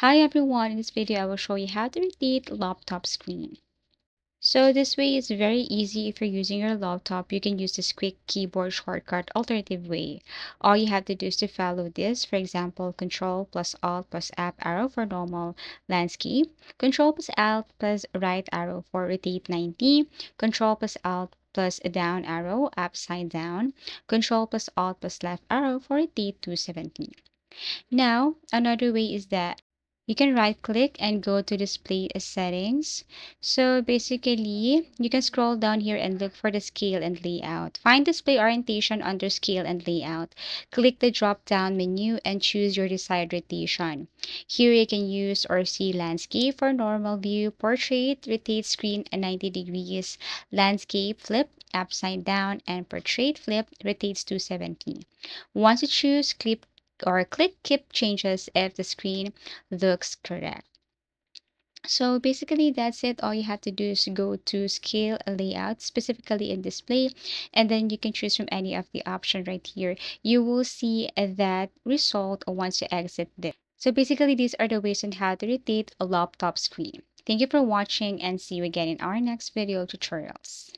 Hi everyone, in this video I will show you how to rotate laptop screen. So this way is very easy. If you're using your laptop, you can use this quick keyboard shortcut alternative way. All you have to do is to follow this. For example, Control plus Alt plus up arrow for normal landscape, Control plus Alt plus right arrow for rotate 90, Control plus Alt plus down arrow upside down, Control plus Alt plus left arrow for rotate 270. Now, another way is that you can right click and go to display settings. So basically, you can scroll down here and look for the scale and layout. Find display orientation under scale and layout. Click the drop down menu and choose your desired rotation. Here you can use or see landscape for normal view, portrait, rotate screen at 90 degrees, landscape flip, upside down, and portrait flip rotates 270. Once you choose, click keep changes if the screen looks correct. So basically that's it. All you have to do is go to scale layout, specifically in display, and then you can choose from any of the option right here. You will see that result once you exit this. So basically these are the ways on how to rotate a laptop screen. Thank you for watching and see you again in our next video tutorials.